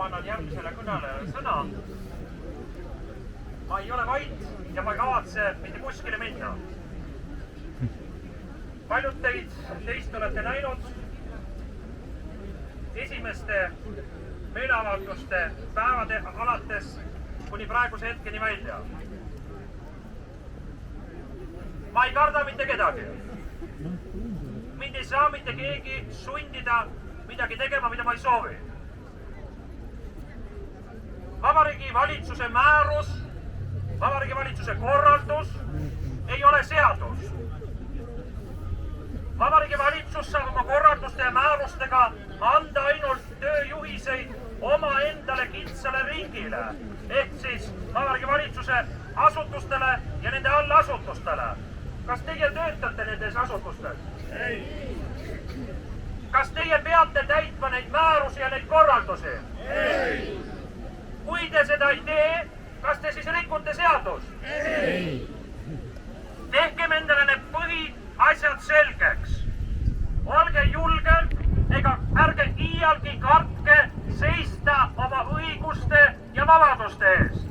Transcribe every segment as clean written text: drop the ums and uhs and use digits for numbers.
ma annan järgmisele kõnele sõna. Ma ei ole vait ja ma ei kavatse mitte kuskile minna. Paljud teist olete näinud esimeste meeleavalduste päevade alates kuni praeguse hetkeni välja. Ma ei karda mitte kedagi. Mind ei saa mitte keegi sundida midagi tegema, mida ma ei soovi. Vabariigi valitsuse määrus, Vabariigi valitsuse korraldus ei ole seadus. Vabariigi valitsus saab oma korralduste ja määrustega anda ainult tööjuhiseid oma endale kitsale ringile, ehk siis Vabariigi valitsuse asutustele ja nende allasutustele. Kas teie töötate nendes asutustes? Ei. Kas teie peate täitma neid määrusi ja neid korraldusi? Ei. Kui te seda ei tee, kas te siis rikute seadust? Ei. Tehkem endale need põhiasjad selgeks. Olge julged ega ärge iialgi kartke seista oma õiguste ja vabaduste eest.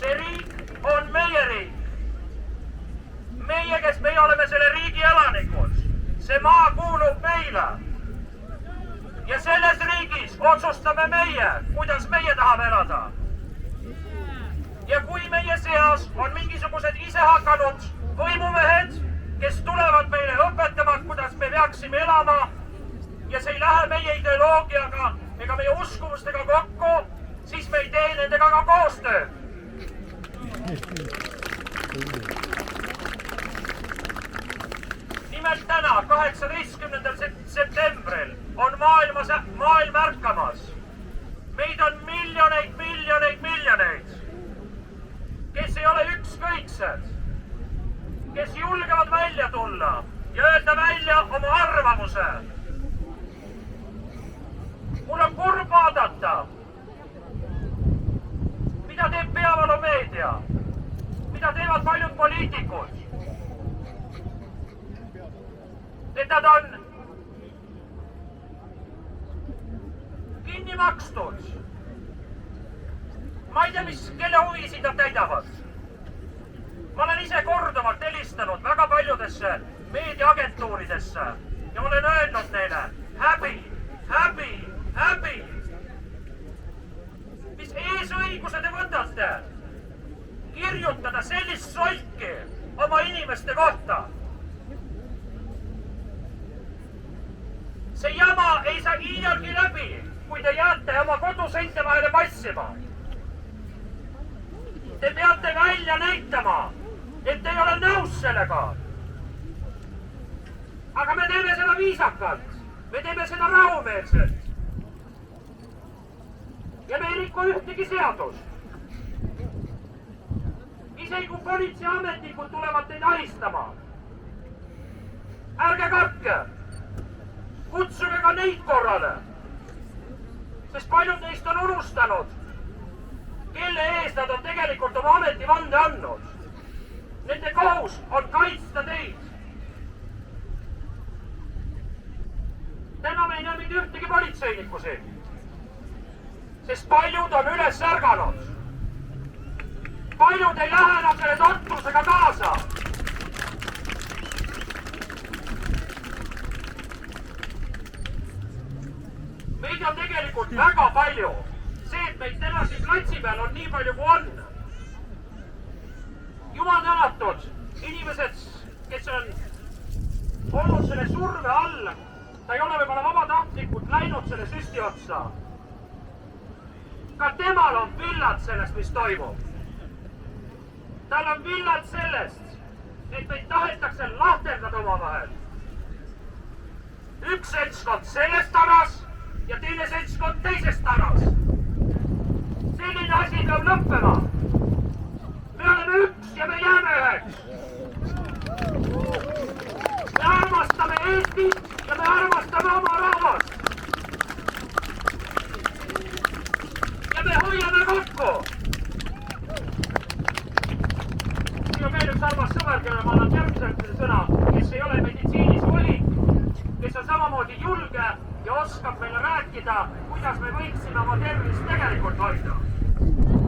See riik on meie riik. Meie, kes meie oleme selle riigi elanikud. See maa kuulub meile. Ja selles riigis otsustame meie, kuidas meie tahame elada. Ja kui meie seas on mingisugused isehakanud võimumehed, kes tulevad meile õpetama, kuidas me peaksime elama, ja see ei lähe meie ideoloogiaga ega meie uskumustega kokku, siis me ei tee nendega ka koostööd. Nimelt täna, 18. septembril on maailm ärkamas. Meid on miljoneid, kes ei ole ükskõiksed, kes julgevad välja tulla ja öelda välja oma arvamuse. Mul on kurb vaadata, mida teeb peavoolumeedia, mida teevad paljud poliitikud. Et nad on kinni makstud. Ma ei tea, kelle huvisid nad täidavad. Ma olen ise korduvalt helistanud väga paljudesse meediaagentuuridesse ja olen öelnud neile, häbi. Mis eesõiguse te võtate? Kirjutada sellist solki oma inimeste kohta. See jama ei saa iialgi läbi, kui te jääte oma koduseinte vahele passima. Te peate välja näitama, et te ei ole nõus sellega. Aga me teeme seda viisakalt. Me teeme seda rahumeelselt. Ja me ei riku ühtegi seadust. Isegi kui politseiametnikud tulevad teid ahistama. Ärge kartke. Kutsuge ka neid korrale. Sest paljud neist on unustanud, kelle eest nad on tegelikult oma ametivande andnud. Nende kohus on kaitsta teid. Täna me ei näe mitte ühtegi politseinikku siin. Sest paljud on üles ärganud. Paljud ei lähe enam selle totrusega kaasa. Meid on tegelikult väga palju. See, et meid täna siin platsi peal on nii palju kui on. Jumal tänatud, inimesed, kes on olnud selle surve all, ta ei ole võib-olla vabatahtlikult läinud selle süsti otsa. Ka temal on villad sellest, mis toimub. Tal on villad sellest, et meid tahetakse lahterdada oma vahel. Üks seltskond sellest taras ja teine seltskond teisest taras. Selline asi peab lõppema. Me oleme üks ja me jääme üheks. Me armastame Eestit ja me armastame oma rahvast. Ja me hoiame kokku. Siin on veel üks armas sõber, kelle ma annan järgmisel sõna, kes ei ole meditsiinis vägagi julge ja oskab meile rääkida, kuidas me võiksime oma tervist tegelikult hoida.